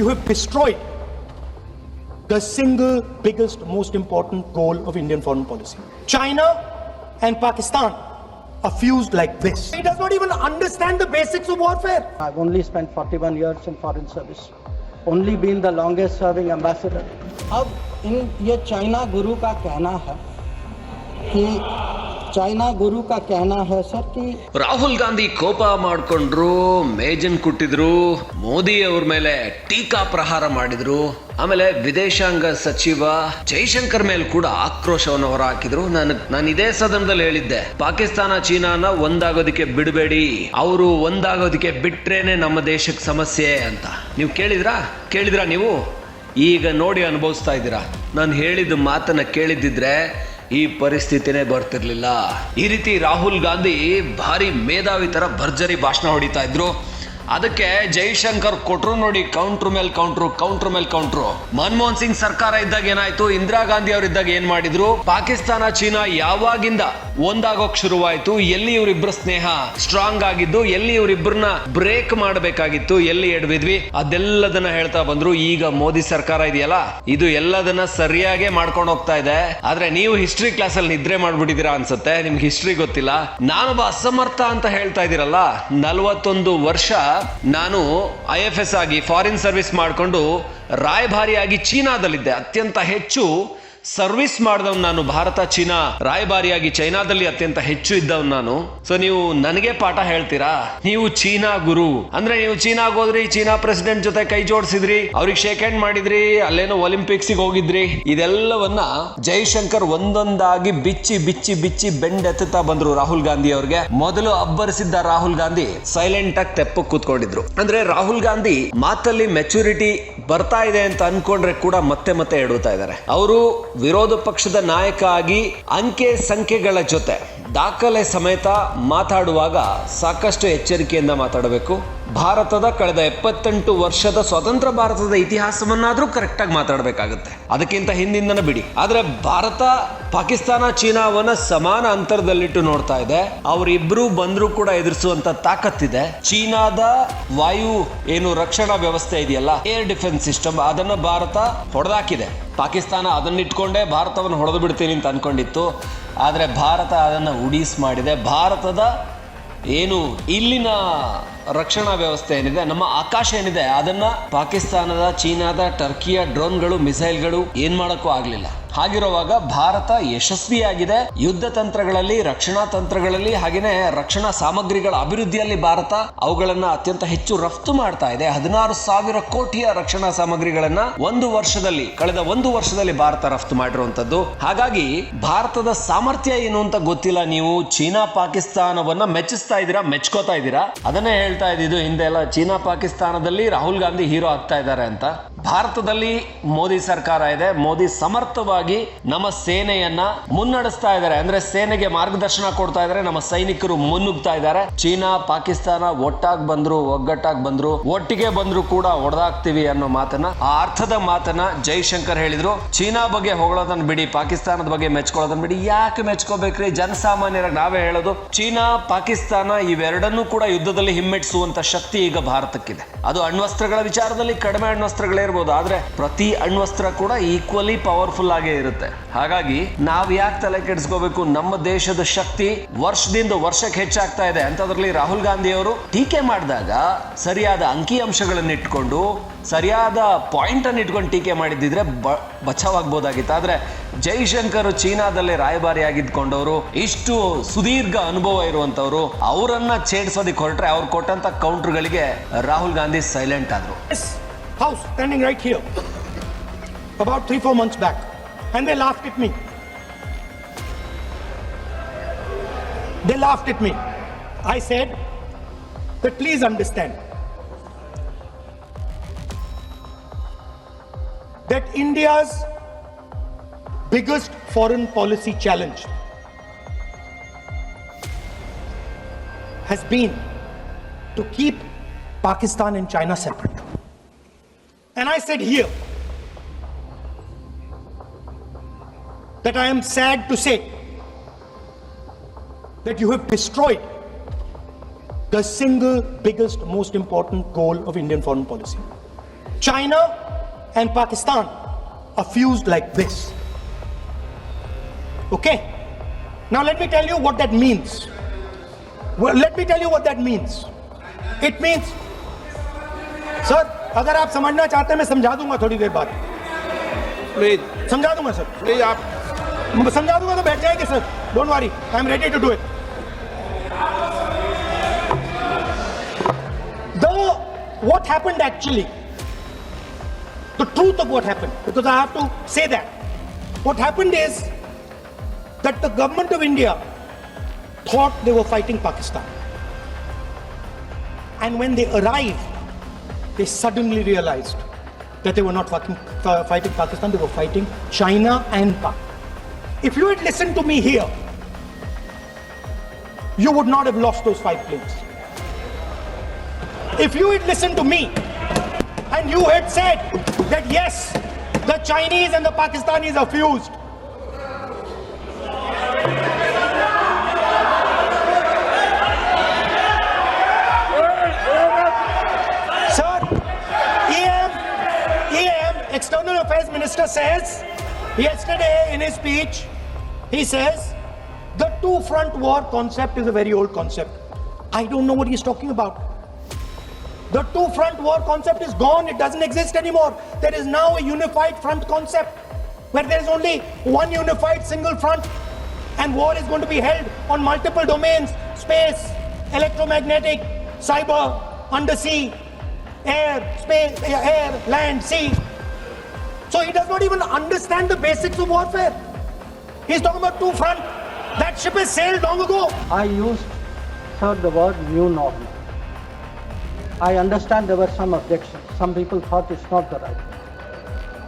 you have destroyed the single biggest, most important goal of Indian foreign policy. China and Pakistan are fused like this. He does not even understand the basics of warfare. I've only spent 41 years in foreign service, only been the longest serving ambassador. अब ये China गुरु का कहना है कि sir कि ರಾಹುಲ್ ಗಾಂಧಿ ಕೋಪ ಮಾಡ್ಕೊಂಡ್ರು, ಮೇಜನ್ ಕುಟ್ಟಿದ್ರು, ಮೋದಿ ಅವ್ರ ಮೇಲೆ ಟೀಕಾ ಪ್ರಹಾರ ಮಾಡಿದ್ರು. ಆಮೇಲೆ ವಿದೇಶಾಂಗ ಸಚಿವ ಜೈಶಂಕರ್ ಮೇಲೆ ಕೂಡ ಆಕ್ರೋಶವನ್ನು ಹೊರಹಾಕಿದ್ರು. ನಾನು ಇದೇ ಸದನದಲ್ಲಿ ಹೇಳಿದ್ದೆ, ಪಾಕಿಸ್ತಾನ ಚೀನಾನ ಒಂದಾಗೋದಕ್ಕೆ ಬಿಡಬೇಡಿ, ಅವರು ಒಂದಾಗೋದಕ್ಕೆ ಬಿಟ್ರೇನೆ ನಮ್ಮ ದೇಶಕ್ಕೆ ಸಮಸ್ಯೆ ಅಂತ. ನೀವು ಕೇಳಿದ್ರಾ ನೀವು? ಈಗ ನೋಡಿ ಅನುಭವಿಸ್ತಾ ಇದ್ದೀರಾ. ನಾನು ಹೇಳಿದ ಮಾತನ್ನ ಕೇಳಿದ್ದಿದ್ರೆ ಈ ಪರಿಸ್ಥಿತಿನೇ ಬರ್ತಿರ್ಲಿಲ್ಲ. ಈ ರೀತಿ ರಾಹುಲ್ ಗಾಂಧಿ ಭಾರಿ ಮೇಧಾವಿ ತರ ಭರ್ಜರಿ ಭಾಷಣ ಹೊಡಿತಾ ಇದ್ರು. ಅದಕ್ಕೆ ಜೈಶಂಕರ್ ಕೊಟ್ರು ನೋಡಿ ಕೌಂಟ್ರ್ ಮೇಲೆ ಕೌಂಟ್ರು. ಮನಮೋಹನ್ ಸಿಂಗ್ ಸರ್ಕಾರ ಇದ್ದಾಗ ಏನಾಯ್ತು, ಇಂದಿರಾ ಗಾಂಧಿ ಅವರಿದ್ದಾಗ ಏನ್ ಮಾಡಿದ್ರು, ಪಾಕಿಸ್ತಾನ ಚೀನಾ ಯಾವಾಗಿಂದ ಒಂದಾಗೋಕ್ ಶುರುವಾಯ್ತು, ಎಲ್ಲಿ ಇವರಿಬ್ಬರ ಸ್ನೇಹ ಸ್ಟ್ರಾಂಗ್ ಆಗಿದ್ದು, ಎಲ್ಲಿ ಇವರಿಬ್ಬರನ್ನ ಬ್ರೇಕ್ ಮಾಡಬೇಕಾಗಿತ್ತು, ಎಲ್ಲಿ ಎಡವಿದ್ವಿ, ಅದೆಲ್ಲದನ್ನ ಹೇಳ್ತಾ ಬಂದ್ರು. ಈಗ ಮೋದಿ ಸರ್ಕಾರ ಇದೆಯಲ್ಲ, ಇದು ಎಲ್ಲದನ್ನ ಸರಿಯಾಗಿ ಮಾಡ್ಕೊಂಡು ಹೋಗ್ತಾ ಇದೆ. ಆದ್ರೆ ನೀವು ಹಿಸ್ಟ್ರಿ ಕ್ಲಾಸ್ ಅಲ್ಲಿ ನಿದ್ರೆ ಮಾಡ್ಬಿಟ್ಟಿದ್ದೀರಾ ಅನ್ಸುತ್ತೆ, ನಿಮ್ಗೆ ಹಿಸ್ಟ್ರಿ ಗೊತ್ತಿಲ್ಲ. ನಾನೊಬ್ಬ ಅಸಮರ್ಥ ಅಂತ ಹೇಳ್ತಾ ಇದೀರಲ್ಲ, 41 ವರ್ಷ ನಾನು IFS ಆಗಿ ಫಾರಿನ್ ಸರ್ವಿಸ್ ಮಾಡಿಕೊಂಡು ರಾಯಭಾರಿಯಾಗಿ ಚೀನಾದಲ್ಲಿದ್ದೆ. ಅತ್ಯಂತ ಹೆಚ್ಚು ಸರ್ವಿಸ್ ಮಾಡಿದವ್ ನಾನು. ಭಾರತ ಚೀನಾ ರಾಯಭಾರಿಯಾಗಿ ಚೈನಾದಲ್ಲಿ ಅತ್ಯಂತ ಹೆಚ್ಚು ಇದ್ದವ್ ನಾನು. ಸೊ ನೀವು ನನಗೆ ಪಾಠ ಹೇಳ್ತೀರಾ? ನೀವು ಚೀನಾ ಗುರು ಅಂದ್ರೆ ನೀವು ಚೀನಾಗ್ ಹೋದ್ರಿ, ಚೀನಾ ಪ್ರೆಸಿಡೆಂಟ್ ಜೊತೆ ಕೈ ಜೋಡಿಸಿದ್ರಿ, ಅವ್ರಿಗೆ ಶೇಕ್ ಹ್ಯಾಂಡ್ ಮಾಡಿದ್ರಿ, ಅಲ್ಲೇನೋ ಒಲಿಂಪಿಕ್ಸ್ ಹೋಗಿದ್ರಿ. ಇದೆಲ್ಲವನ್ನ ಜೈಶಂಕರ್ ಒಂದೊಂದಾಗಿ ಬಿಚ್ಚಿ ಬೆಂಡೆತ್ತಾ ಬಂದ್ರು ರಾಹುಲ್ ಗಾಂಧಿ ಅವ್ರಿಗೆ. ಮೊದಲು ಅಬ್ಬರಿಸಿದ್ದ ರಾಹುಲ್ ಗಾಂಧಿ ಸೈಲೆಂಟ್ ಆಗಿ ತೆಪ್ಪಕ್ಕೆ ಕೂತ್ಕೊಂಡಿದ್ರು. ಅಂದ್ರೆ ರಾಹುಲ್ ಗಾಂಧಿ ಮಾತಲ್ಲಿ ಮೆಚುರಿಟಿ ಬರ್ತಾ ಇದೆ ಅಂತ ಅನ್ಕೊಂಡ್ರೆ ಕೂಡ ಮತ್ತೆ ಎಡುತ್ತಾ ಇದ್ದಾರೆ. ಅವರು ವಿರೋಧ ಪಕ್ಷದ ನಾಯಕ ಆಗಿ ಅಂಕೆ ಸಂಖ್ಯೆಗಳ ಜೊತೆ ದಾಖಲೆ ಸಮೇತ ಮಾತಾಡುವಾಗ ಸಾಕಷ್ಟು ಎಚ್ಚರಿಕೆಯಿಂದ ಮಾತಾಡಬೇಕು. ಭಾರತದ ಕಳೆದ 78 ವರ್ಷದ ಸ್ವತಂತ್ರ ಭಾರತದ ಇತಿಹಾಸವನ್ನಾದ್ರೂ ಕರೆಕ್ಟ್ ಆಗಿ ಮಾತಾಡಬೇಕಾಗುತ್ತೆ. ಅದಕ್ಕಿಂತ ಹಿಂದಿಂದನ ಬಿಡಿ. ಆದ್ರೆ ಭಾರತ ಪಾಕಿಸ್ತಾನ ಚೀನಾವನ್ನ ಸಮಾನ ಅಂತರದಲ್ಲಿಟ್ಟು ನೋಡ್ತಾ ಇದೆ. ಅವರಿಬ್ರು ಬಂದ್ರು ಕೂಡ ಎದುರಿಸುವಂತ ತಾಕತ್ತಿದೆ. ಚೀನಾದ ವಾಯು ಏನು ರಕ್ಷಣಾ ವ್ಯವಸ್ಥೆ ಇದೆಯಲ್ಲ, ಏರ್ ಡಿಫೆನ್ಸ್ ಸಿಸ್ಟಮ್, ಅದನ್ನ ಭಾರತ ಹೊಡೆದಾಕಿದೆ. ಪಾಕಿಸ್ತಾನ ಅದನ್ನಿಟ್ಕೊಂಡೇ ಭಾರತವನ್ನು ಹೊಡೆದು ಬಿಡ್ತೀನಿ ಅಂತ ಅನ್ಕೊಂಡಿತ್ತು. ಆದ್ರೆ ಭಾರತ ಅದನ್ನ ಉಡೀಸ್ ಮಾಡಿದೆ. ಭಾರತದ ಏನು ಇಲ್ಲಿನ ರಕ್ಷಣಾ ವ್ಯವಸ್ಥೆ ಏನಿದೆ, ನಮ್ಮ ಆಕಾಶ ಏನಿದೆ, ಅದನ್ನ ಪಾಕಿಸ್ತಾನದ, ಚೀನಾದ, ಟರ್ಕಿಯ ಡ್ರೋನ್ಗಳು, ಮಿಸೈಲ್ಗಳು ಏನ್ ಮಾಡಕ್ಕೂ ಆಗ್ಲಿಲ್ಲ. ಹಾಗಿರುವಾಗ ಭಾರತ ಯಶಸ್ವಿಯಾಗಿದೆ ಯುದ್ಧ ತಂತ್ರಗಳಲ್ಲಿ, ರಕ್ಷಣಾ ತಂತ್ರಗಳಲ್ಲಿ, ಹಾಗೇನೆ ರಕ್ಷಣಾ ಸಾಮಗ್ರಿಗಳ ಅಭಿವೃದ್ಧಿಯಲ್ಲಿ. ಭಾರತ ಅವುಗಳನ್ನ ಅತ್ಯಂತ ಹೆಚ್ಚು ರಫ್ತು ಮಾಡ್ತಾ ಇದೆ. 16,000 ಕೋಟಿಯ ರಕ್ಷಣಾ ಸಾಮಗ್ರಿಗಳನ್ನ ಕಳೆದ ಒಂದು ವರ್ಷದಲ್ಲಿ ಭಾರತ ರಫ್ತು ಮಾಡಿರುವಂತದ್ದು. ಹಾಗಾಗಿ ಭಾರತದ ಸಾಮರ್ಥ್ಯ ಏನು ಅಂತ ಗೊತ್ತಿಲ್ಲ. ನೀವು ಚೀನಾ ಪಾಕಿಸ್ತಾನವನ್ನ ಮೆಚ್ಚಿಸ್ತಾ ಇದ್ದೀರಾ, ಮೆಚ್ಕೋತಾ ಇದ್ದೀರಾ. ಅದನ್ನೇ ಹೇಳ್ತಾ ಇದ್ದಿದ್ದು ಹಿಂದೆ ಎಲ್ಲ, ಚೀನಾ ಪಾಕಿಸ್ತಾನದಲ್ಲಿ ರಾಹುಲ್ ಗಾಂಧಿ ಹೀರೋ ಆಗ್ತಾ ಇದ್ದಾರೆ ಅಂತ. ಭಾರತದಲ್ಲಿ ಮೋದಿ ಸರ್ಕಾರ ಇದೆ. ಮೋದಿ ಸಮರ್ಥವಾಗಿ ನಮ್ಮ ಸೇನೆಯನ್ನ ಮುನ್ನಡೆಸ್ತಾ ಇದ್ದಾರೆ. ಅಂದ್ರೆ ಸೇನೆಗೆ ಮಾರ್ಗದರ್ಶನ ಕೊಡ್ತಾ ಇದ್ದಾರೆ. ನಮ್ಮ ಸೈನಿಕರು ಮುನ್ನುಗ್ತಾ ಇದ್ದಾರೆ. ಚೀನಾ ಪಾಕಿಸ್ತಾನ ಒಗ್ಗಟ್ಟಾಗಿ ಬಂದ್ರು, ಒಟ್ಟಿಗೆ ಬಂದ್ರು ಕೂಡ ಹೊಡೆದಾಕ್ತಿವಿ ಅನ್ನೋ ಮಾತನ್ನ, ಆ ಅರ್ಥದ ಮಾತನ್ನ ಜೈಶಂಕರ್ ಹೇಳಿದ್ರು. ಚೀನಾ ಬಗ್ಗೆ ಹೊಗಳೋದನ್ನ ಬಿಡಿ, ಪಾಕಿಸ್ತಾನದ ಬಗ್ಗೆ ಮೆಚ್ಕೊಳ್ಳೋದನ್ನ ಬಿಡಿ. ಯಾಕೆ ಮೆಚ್ಕೋಬೇಕ್ರಿ? ಜನಸಾಮಾನ್ಯರಾಗಿ ನಾವೇ ಹೇಳೋದು, ಚೀನಾ ಪಾಕಿಸ್ತಾನ ಇವೆರಡನ್ನೂ ಕೂಡ ಯುದ್ಧದಲ್ಲಿ ಹಿಮ್ಮೆಟ್ಟಿಸುವಂತ ಶಕ್ತಿ ಈಗ ಭಾರತಕ್ಕಿದೆ. ಅದು ಅಣ್ವಸ್ತ್ರಗಳ ವಿಚಾರದಲ್ಲಿ ಕಡಿಮೆ ಅಣ್ವಸ್ತ್ರಗಳಿರ್ಬೋದು, ಆದ್ರೆ ಪ್ರತಿ ಅಣ್ವಸ್ತ್ರ ಕೂಡ ಈಕ್ವಲಿ ಪವರ್ಫುಲ್ ಆಗೇ ಇರುತ್ತೆ. ಹಾಗಾಗಿ ನಾವ್ ಯಾಕೆ ತಲೆ ಕೆಡಿಸ್ಕೋಬೇಕು? ನಮ್ಮ ದೇಶದ ಶಕ್ತಿ ವರ್ಷದಿಂದ ವರ್ಷಕ್ಕೆ ಹೆಚ್ಚಾಗ್ತಾ ಇದೆ. ಅಂತದ್ರಲ್ಲಿ ರಾಹುಲ್ ಗಾಂಧಿ ಅವರು ಟೀಕೆ ಮಾಡಿದಾಗ ಸರಿಯಾದ ಅಂಕಿಅಂಶಗಳನ್ನು ಇಟ್ಕೊಂಡು, ಸರಿಯಾದ ಪಾಯಿಂಟ್ ಅನ್ನು ಇಟ್ಕೊಂಡು ಟೀಕೆ ಮಾಡಿದ್ದಿದ್ರೆ ಬಚಾವಾಗಬಹುದಾಗಿತ್ತು. ಆದ್ರೆ ಜೈಶಂಕರ್ ಚೀನಾದಲ್ಲೇ ರಾಯಭಾರಿ ಆಗಿದ್ಕೊಂಡವರು, ಇಷ್ಟು ಸುದೀರ್ಘ ಅನುಭವ ಇರುವಂತವರು, ಅವರನ್ನ ಛೇಡಿಸೋದಕ್ಕೆ ಹೊರಟ್ರೆ ಅವ್ರು ಕೊಟ್ಟಂತ ಕೌಂಟರ್ಗಳಿಗೆ ರಾಹುಲ್ ಗಾಂಧಿ ಸೈಲೆಂಟ್ ಆದ್ರು. House standing right here about 3-4 months back, and they laughed at me. I said that please understand that India's biggest foreign policy challenge has been to keep Pakistan and China separate. And I said here that I am sad to say that you have destroyed the single biggest, most important goal of Indian foreign policy. China and Pakistan are fused like this. Okay? Now let me tell you what that means. Well, let me tell you what that means. It means, sir, अगर आप समझना चाहते हैं मैं समझा दूंगा थोड़ी देर बाद. प्लीज समझा दूंगा सर. प्लीज आप समझा दूंगा तो बैठ जाएंगे sir. Don't worry, I am ready to do it. What happened actually, the truth of what happened, because I have to say that. What happened is that the government of India thought they were fighting Pakistan. And when they arrived, they suddenly realized that they were not fighting Pakistan, they were fighting China and Pakistan. If you had listened to me here, you would not have lost those 5 planes. If you had listened to me and you had said that yes, the Chinese and the Pakistanis are fused, sir, EM, External Affairs Minister says yesterday in his speech, he says the two-front war concept is a very old concept. I don't know what he's talking about. The two-front war concept is gone. It doesn't exist anymore. There is now a unified front concept where there is only one unified single front, and war is going to be held on multiple domains: space, electromagnetic, cyber, undersea, air, space, air, land, sea. So he does not even understand the basics of warfare. He's talking about two front. That ship has sailed long ago. I used, sir, the word new normal. I understand there were some objections. Some people thought it's not the right way.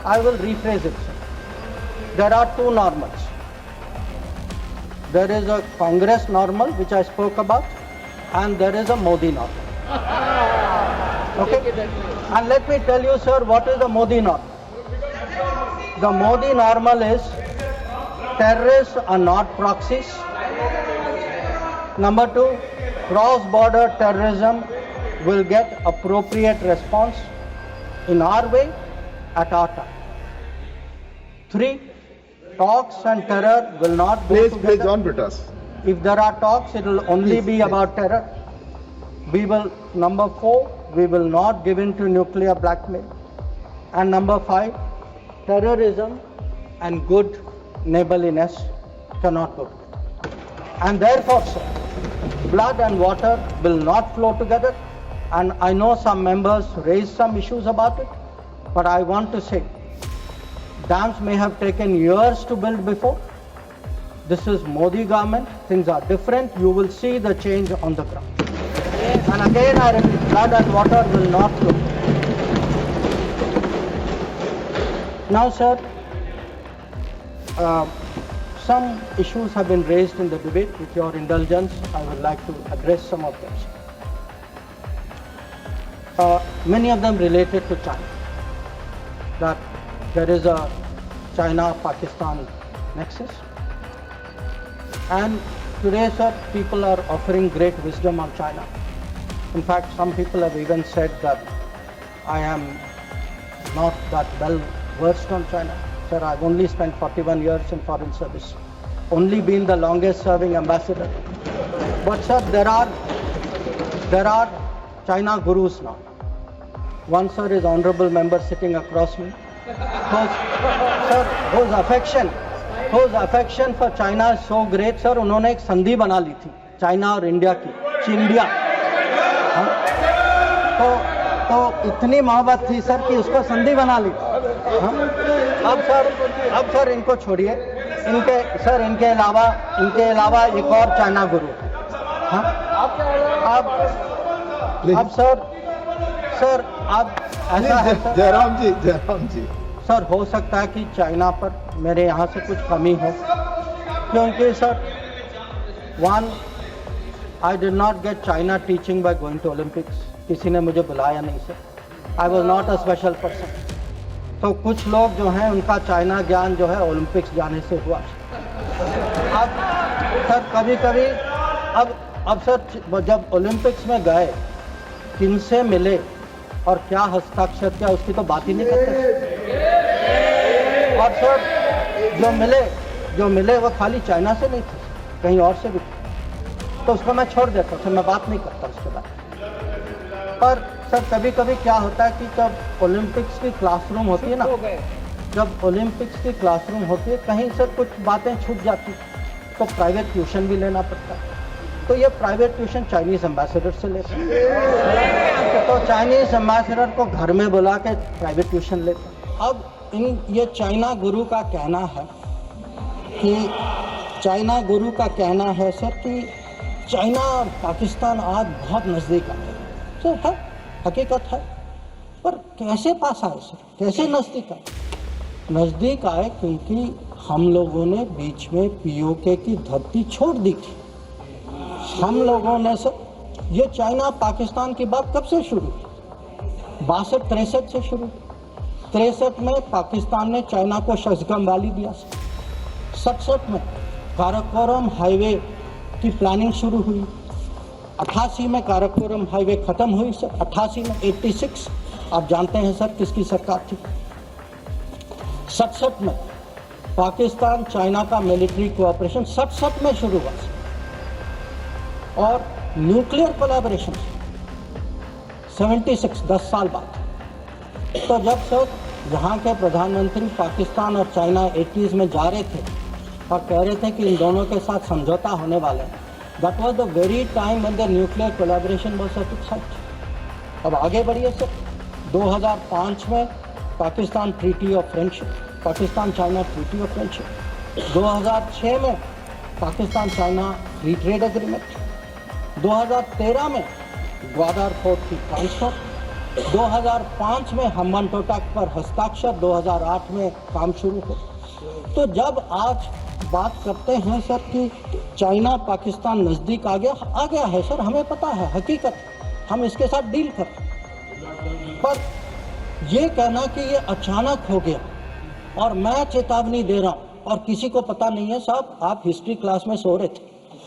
I will rephrase it, sir. There are two normals. There is a Congress normal, which I spoke about, and there is a Modi normal. Okay? And let me tell you, sir, what is the Modi normal? The Modi normal is terrorists are not proxies. Number 2, cross-border terrorism will get appropriate response in our way at our time. 3, talks and terror will not go together. please don't beat us. If there are talks, it will only be about terror. We will, number 4, we will not give in to nuclear blackmail. And number 5, terrorism and good neighborliness cannot go together. And therefore, sir, blood and water will not flow together. And I know some members raised some issues about it, but I want to say, dams may have taken years to build before. This is Modi government, things are different, you will see the change on the ground. And again I repeat, blood and water will not flow. Now sir, some issues have been raised in the debate. With your indulgence, I would like to address some of them. Many of them related to China, that there is a China-Pakistan nexus. And today, sir, people are offering great wisdom on China. In fact, some people have even said that I am not that well versed on China. Sir, I've only spent 41 years in foreign service, only been the longest serving ambassador. But sir, there are China gurus now. One, sir, is honorable member sitting across me. whose affection for China is so great, sir, उन्होंने एक संधि बना ली थी China और India की, चिंडिया. तो इतनी मोहब्बत थी सर कि उसको संधि बना ली. अब सर इनको छोड़िए, इनके अलावा एक और चाइना गुरु. अब सर अब ऐसा है जयराम जी सर, हो सकता है कि चाइना पर मेरे यहाँ से कुछ कमी हो, क्योंकि sir, 1, I did not get China teaching by going to Olympics. किसी ने मुझे बुलाया नहीं sir. I was not a special person. तो कुछ लोग जो हैं उनका चाइना ज्ञान जो है ओलंपिक्स जाने से हुआ. अब सर कभी अब सर जब ओलंपिक्स में गए, किनसे मिले, और क्या हस्ताक्षर किया उसकी तो बात ही नहीं करते। और सर जो मिले वो खाली चाइना से नहीं थे, कहीं और से भी थे, तो उसको मैं छोड़ देता, फिर मैं बात नहीं करता उसके बाद। पर सर कभी कभी क्या होता है कि जब ओलंपिक्स की क्लासरूम होती है ना, जब ओलंपिक्स की क्लासरूम होती है कहीं सर कुछ बातें छूट जाती तो प्राइवेट ट्यूशन भी लेना पड़ता है। तो ये प्राइवेट ट्यूशन चाइनीज एम्बेसडर से लेते हैं, तो चाइनीज एम्बेसडर को घर में बुला के प्राइवेट ट्यूशन लेते हैं। अब ये चाइना गुरु का कहना है सर कि चाइना और पाकिस्तान आज बहुत नज़दीक आ गए। सर है, हकीकत है, पर कैसे पास आए सर, कैसे नज़दीक आए? नज़दीक आए क्योंकि हम लोगों ने बीच में पीओके की धरती छोड़ दी थी। हम लोगों ने सर, ये चाइना पाकिस्तान की बात कब से शुरू की? 62-63 से शुरू। 63 में पाकिस्तान ने चाइना को शस्त्रम वाली दिया सर। 67 में काराकोरम हाईवे की प्लानिंग शुरू हुई। 88 में काराकोरम हाईवे खत्म हुई सर। 88 में 86 आप जानते हैं सर किसकी सरकार थी। 67 में पाकिस्तान चाइना का मिलिट्री कोऑपरेशन 67 में शुरू हुआ सर। और न्यूक्लियर कोलैबोरेशन 76, 10 साल बाद। तो जब सर यहाँ के प्रधानमंत्री पाकिस्तान और चाइना 80s में जा रहे थे और कह रहे थे कि इन दोनों के साथ समझौता होने वाला है, that was the very time when the nuclear collaboration was at its height. अब आगे बढ़िए सर, 2005 में Pakistan treaty of friendship, Pakistan China treaty of friendship. 2006 में Pakistan China free trade agreement. 2013 में ग्वादर पोर्ट की ट्रांसफर। 2005 में हम्बनटोटा पर हस्ताक्षर। 2008 में काम शुरू हो। तो जब आज बात करते हैं सर कि चाइना पाकिस्तान नज़दीक आ गया है सर, हमें पता है, हकीकत, हम इसके साथ डील कर रहे हैं। पर ये कहना कि ये अचानक हो गया और मैं चेतावनी दे रहा हूँ और किसी को पता नहीं है, साहब आप हिस्ट्री क्लास में सो रहे थे।